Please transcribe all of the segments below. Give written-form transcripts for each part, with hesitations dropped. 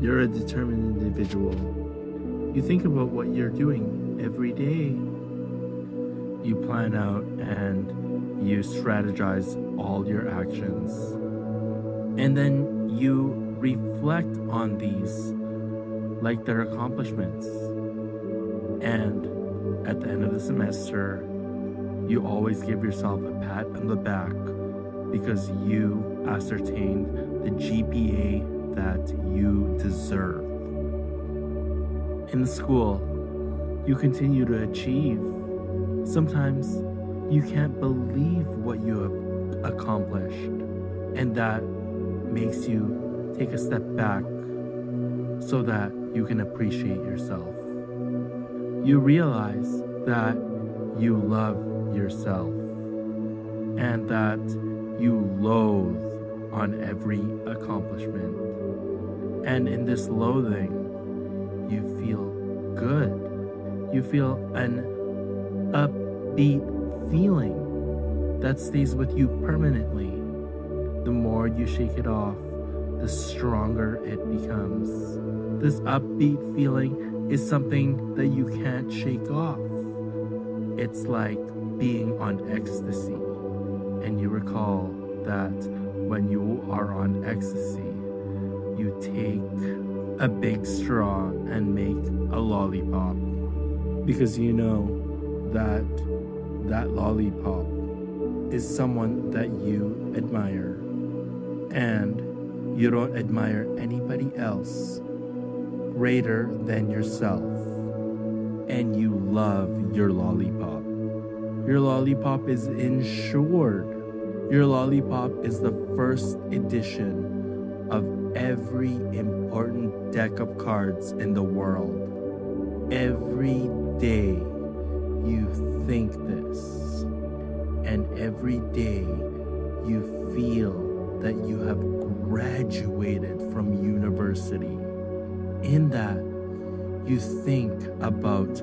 You're a determined individual. You think about what you're doing every day. You plan out and you strategize all your actions. And then you reflect on these like they're accomplishments. And at the end of the semester, you always give yourself a pat on the back because you ascertained the GPA that you deserve. In school, you continue to achieve. Sometimes you can't believe what you have accomplished, and that makes you take a step back so that you can appreciate yourself. You realize that you love yourself and that you loathe on every accomplishment. And in this loathing, you feel good. You feel an upbeat feeling that stays with you permanently. The more you shake it off, the stronger it becomes. This upbeat feeling is something that you can't shake off. It's like being on ecstasy. And you recall that when you are on ecstasy, you take a big straw and make a lollipop because you know that that lollipop is someone that you admire, and you don't admire anybody else greater than yourself, and you love your lollipop. Your lollipop is insured. Your lollipop is the first edition of every important deck of cards in the world. Every day you think this, and every day you feel that you have graduated from university. In that, you think about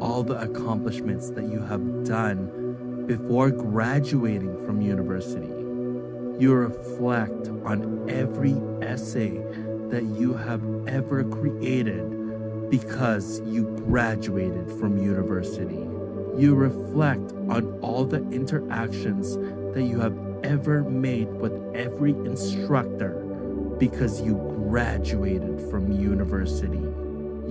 all the accomplishments that you have done before graduating from university. You reflect on every essay that you have ever created because you graduated from university. You reflect on all the interactions that you have ever made with every instructor because you graduated from university.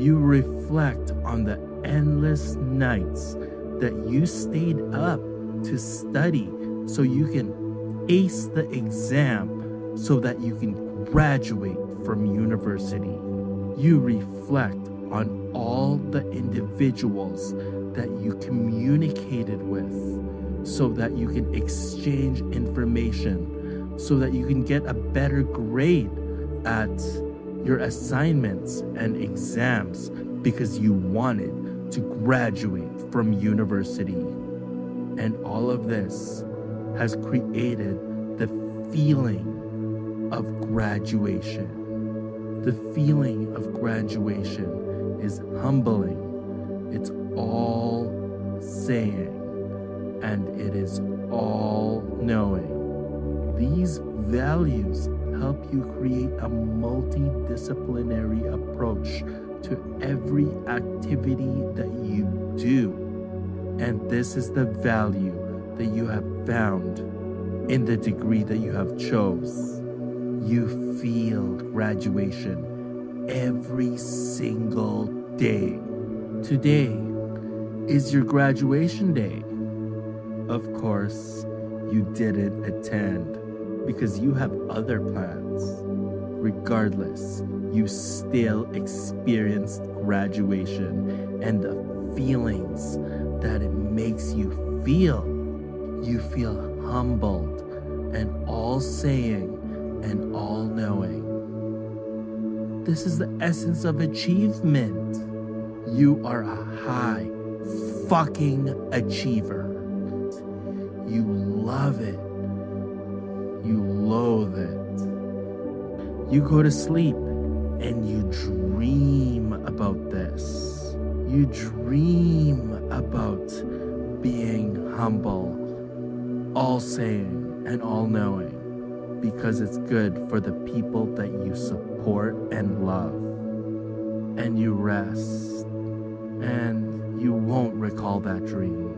You reflect on the endless nights that you stayed up to study so you can ace the exam so that you can graduate from university. You reflect on all the individuals that you communicated with so that you can exchange information, so that you can get a better grade at your assignments and exams because you wanted to graduate from university. And all of this has created the feeling of graduation. The feeling of graduation is humbling. It's all saying, and it is all knowing. These values help you create a multidisciplinary approach to every activity that you do. And this is the value that you have found in the degree that you have chose. You feel graduation every single day. Today is your graduation day. Of course, you didn't attend because you have other plans. Regardless, you still experienced graduation and the feelings that it makes you feel. You feel humbled and all-saying and all-knowing. This is the essence of achievement. You are a high fucking achiever. You love it. You loathe it. You go to sleep and you dream about this. You dream about being humble, all-saying, and all-knowing. because it's good for the people that you support and love. And you rest, and you won't recall that dream.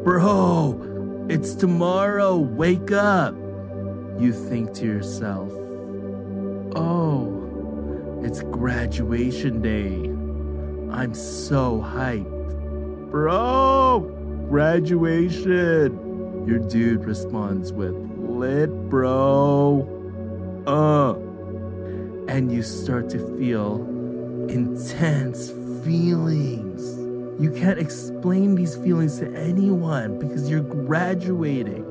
Bro, it's tomorrow, wake up! You think to yourself, oh, it's graduation day. I'm so hyped. Bro, graduation. Your dude responds with, lit, bro. And you start to feel intense feelings. You can't explain these feelings to anyone because you're graduating.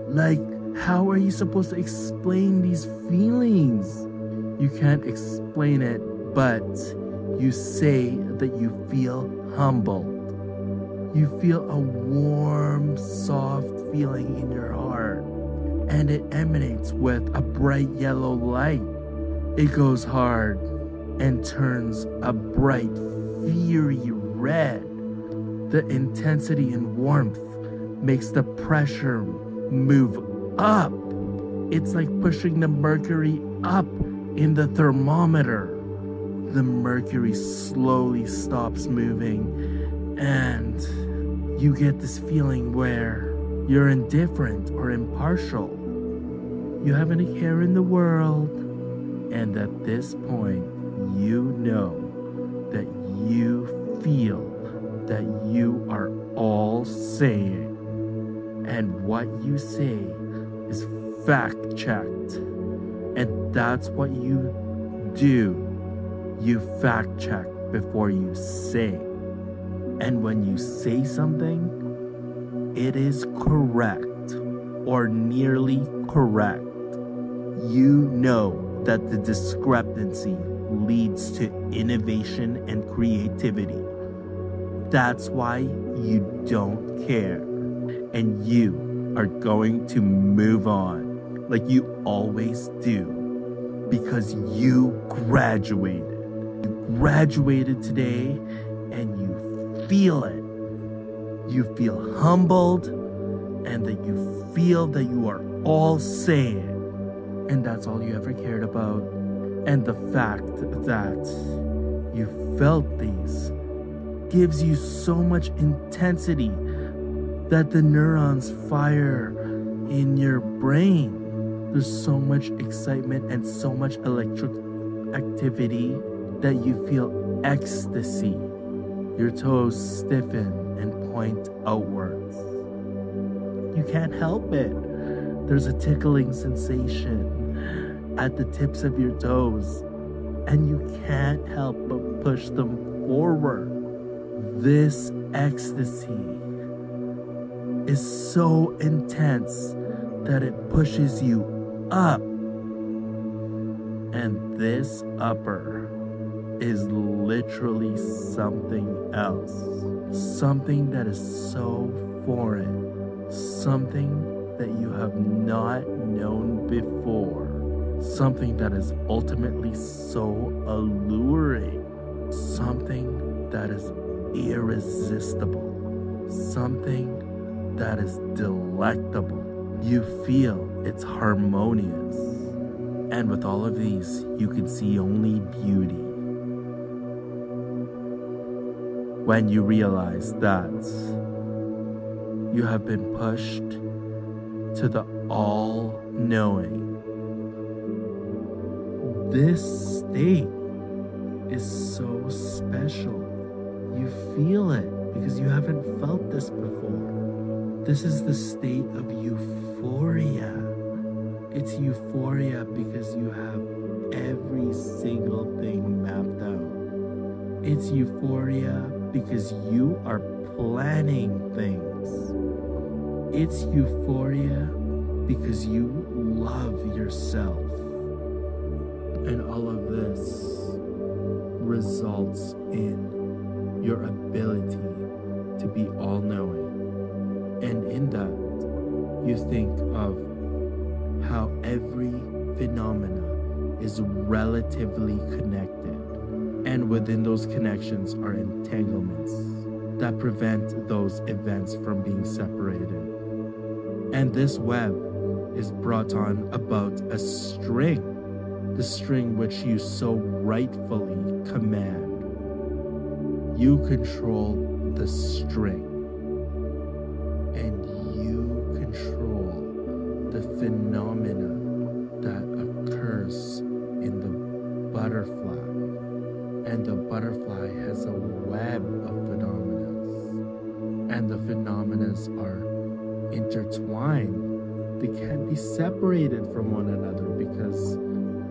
Like, how are you supposed to explain these feelings? You can't explain it, but you say that you feel humbled. You feel a warm, soft feeling in your heart, and it emanates with a bright yellow light. It goes hard and turns a bright, fiery red. The intensity and warmth makes the pressure move up. It's like pushing the mercury up in the thermometer. The mercury slowly stops moving, and you get this feeling where you're indifferent or impartial. You haven't a care in the world, and at this point, you know that you feel that you are all saying, and what you say is fact checked. And that's what you do. You fact check before you say. And when you say something, it is correct or nearly correct. You know that the discrepancy leads to innovation and creativity. That's why you don't care. And you are going to move on like you always do, because you graduated. You graduated today, and you feel it. You feel humbled, and that you feel that you are all saying. And that's all you ever cared about. And the fact that you felt these gives you so much intensity that the neurons fire in your brain. There's so much excitement and so much electric activity that you feel ecstasy. Your toes stiffen and point outwards. You can't help it. There's a tickling sensation at the tips of your toes, and you can't help but push them forward. This ecstasy is so intense that it pushes you up. And this upper is literally something else. Something that is so foreign. Something that you have not known before. Something that is ultimately so alluring. Something that is irresistible. Something that is delectable. You feel it's harmonious. And with all of these, you can see only beauty. When you realize that you have been pushed to the all-knowing, this state is so special. You feel it because you haven't felt this before. This is the state of euphoria. It's euphoria because you have every single thing mapped out. It's euphoria because you are planning things. It's euphoria because you love yourself. And all of this results in your ability to be all-knowing. And in that, you think of how every phenomena is relatively connected. And within those connections are entanglements that prevent those events from being separated. And this web is brought on about a string, the string which you so rightfully command. You control the string, and you control the phenomena that occurs in the butterfly. And the butterfly has a web of phenomena, and the phenomena are intertwined. They can't be separated from one another because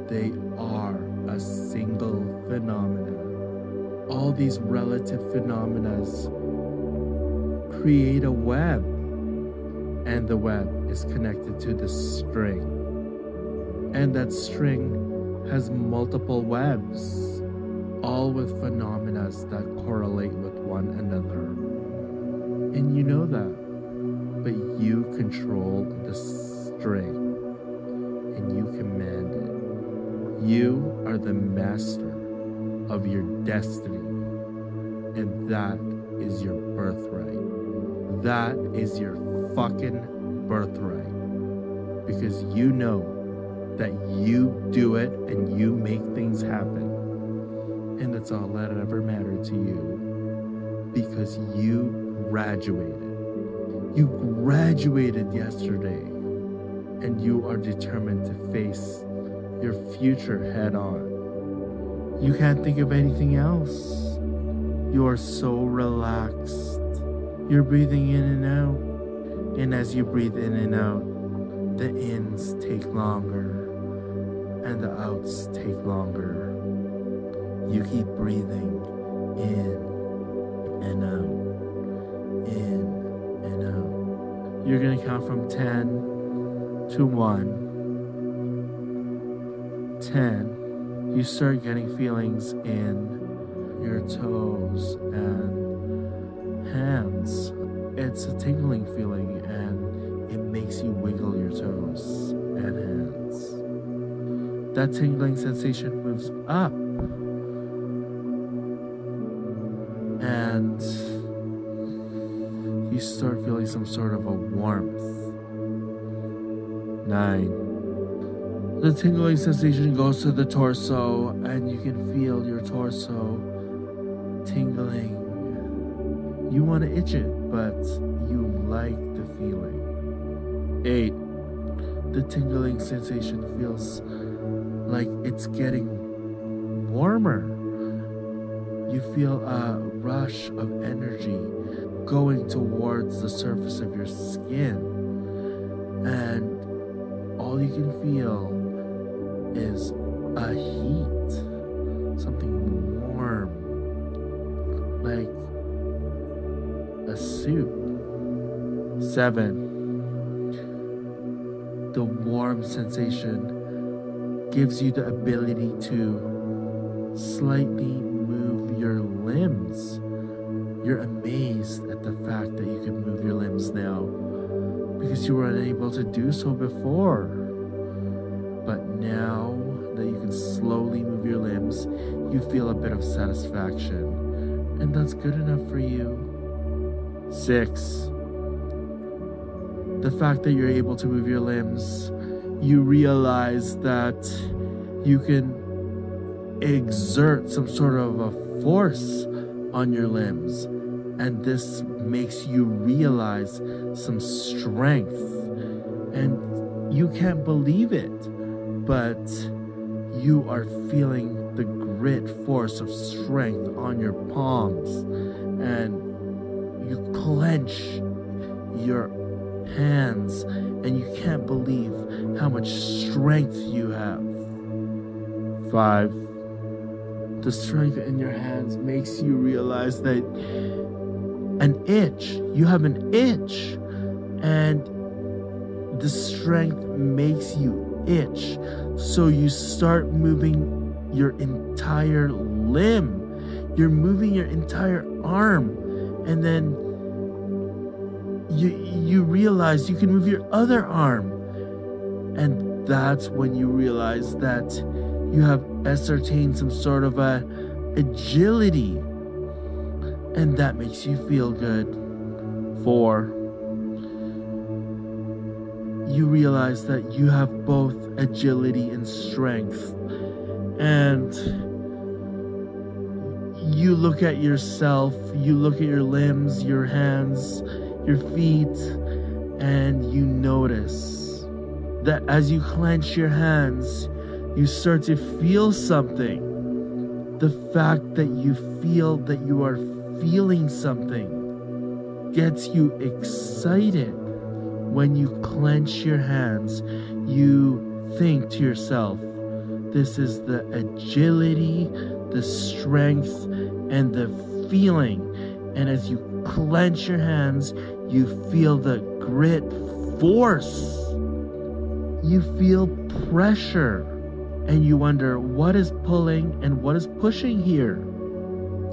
they are a single phenomena. All these relative phenomena create a web, and the web is connected to the string. And that string has multiple webs, all with phenomena that correlate with one another. And you know that, but you control the string, and you command it. You are the master of your destiny, and that is your birthright. That is your fucking birthright, because you know that you do it and you make things happen, and that's all that ever mattered to you, because you graduated. You graduated yesterday, and you are determined to face your future head on. You can't think of anything else. You are so relaxed. You're breathing in and out. And as you breathe in and out, the ins take longer and the outs take longer. You keep breathing in and out, in and out. You're going to count from 10 to 1. 10. You start getting feelings in your toes and hands. It's a tingling feeling, and it makes you wiggle your toes and hands. That tingling sensation moves up, and you start feeling some sort of a warmth. 9. The tingling sensation goes to the torso, and you can feel your torso tingling. You want to itch it, but you like the feeling. 8. The tingling sensation feels like it's getting warmer. You feel a rush of energy going towards the surface of your skin, and all you can feel is a heat, something warm, like a soup. 7. The warm sensation gives you the ability to slightly move your limbs. You're amazed at the fact that you can move your limbs now, because you were unable to do so before. But now that you can slowly move your limbs, you feel a bit of satisfaction, and that's good enough for you. 6. The fact that you're able to move your limbs, you realize that you can exert some sort of a force on your limbs, and this makes you realize some strength, and you can't believe it, but you are feeling the grit force of strength on your palms, and you clench your hands, and you can't believe how much strength you have. 5. The strength in your hands makes you realize that you have an itch, and the strength makes you itch, so you start moving your entire limb. You're moving your entire arm, and then you realize you can move your other arm, and that's when you realize that you have ascertained some sort of a agility, and that makes you feel good. 4. you realize that you have both agility and strength. And you look at yourself, you look at your limbs, your hands, your feet, and you notice that as you clench your hands, you start to feel something. The fact that you feel that you are feeling something gets you excited. When you clench your hands, you think to yourself, this is the agility, the strength, and the feeling. And as you clench your hands, you feel the grit, force. You feel pressure. And you wonder, what is pulling and what is pushing here?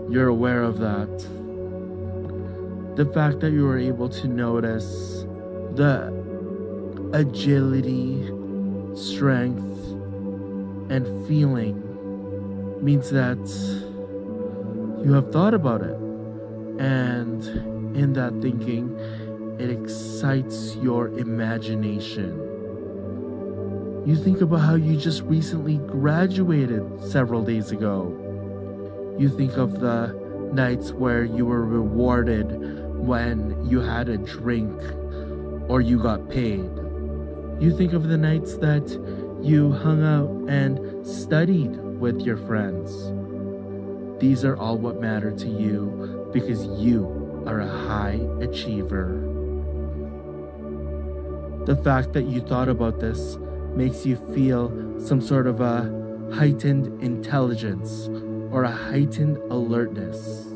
You're aware of that. The fact that you are able to notice the agility, strength, and feeling means that you have thought about it. And in that thinking, it excites your imagination. You think about how you just recently graduated several days ago. You think of the nights where you were rewarded when you had a drink or you got paid. You think of the nights that you hung out and studied with your friends. These are all what matter to you because you are a high achiever. The fact that you thought about this makes you feel some sort of a heightened intelligence or a heightened alertness,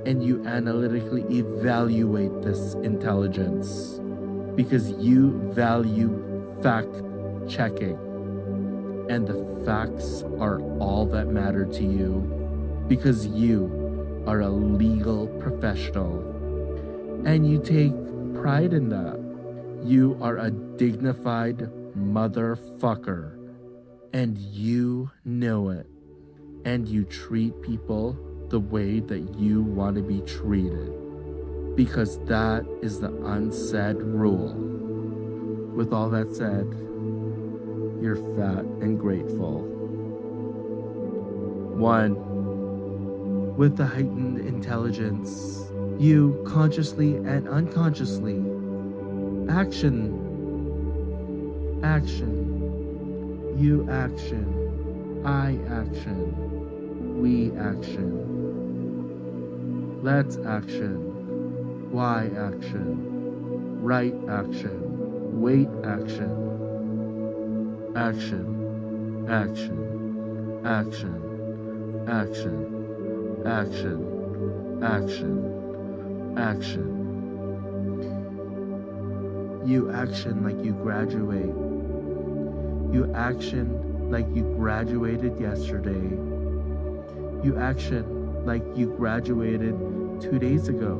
and you analytically evaluate this intelligence because you value fact checking, and the facts are all that matter to you because you are a legal professional and you take pride in that. You are a dignified motherfucker, and you know it, and you treat people the way that you want to be treated because that is the unsaid rule. With all that said, you're fat and grateful. 1. With the heightened intelligence, you consciously and unconsciously action, you action, I action, we action, let's action, why action, right action, wait action, action, action, action, action, action, action, action. You action like you graduate. You action like you graduated yesterday. You action like you graduated 2 days ago.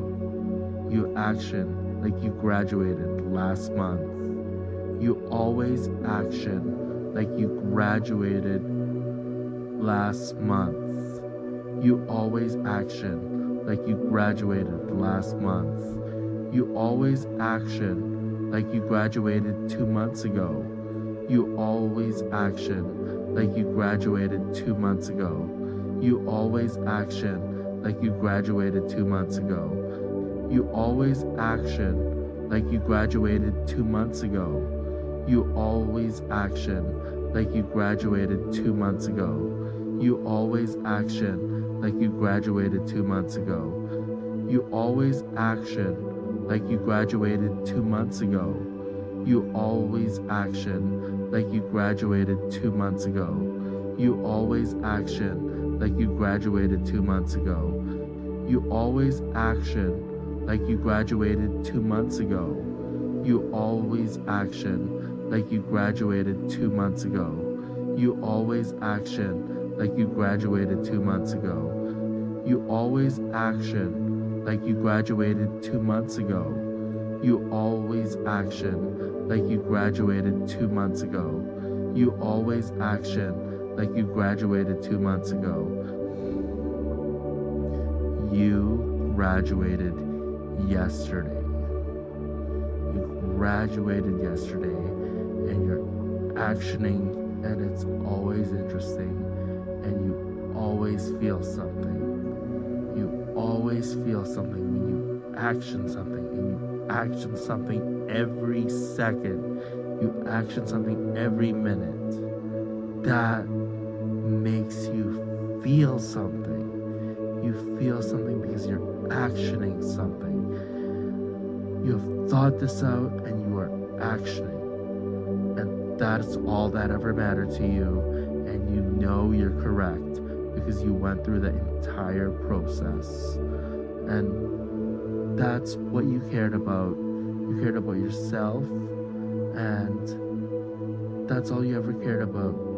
You action like you graduated last month. You always action like you graduated last month. You always action like you graduated last month. You always action like you graduated 2 months ago. You always action like you graduated 2 months ago. You always action like you graduated 2 months ago. You always action like you graduated 2 months ago. You always action like you graduated 2 months ago. You always action like you graduated 2 months ago. You always action like you graduated 2 months ago. You always action like you graduated 2 months ago. You always action like you graduated 2 months ago. You always action like you graduated 2 months ago. You always action like you graduated 2 months ago. You always action like you graduated 2 months ago. You always action like you graduated 2 months ago. You always action like you graduated 2 months ago. You always action like you graduated 2 months ago. You graduated yesterday. You graduated yesterday and you're actioning, and it's always interesting, and you always feel something. You always feel something when you action something, and you action something every second. You action something every minute. That makes you feel something. You feel something because you're actioning something. You have thought this out and you are actioning. And that's all that ever mattered to you. And you know you're correct because you went through the entire process. And that's what you cared about. You cared about yourself. And that's all you ever cared about.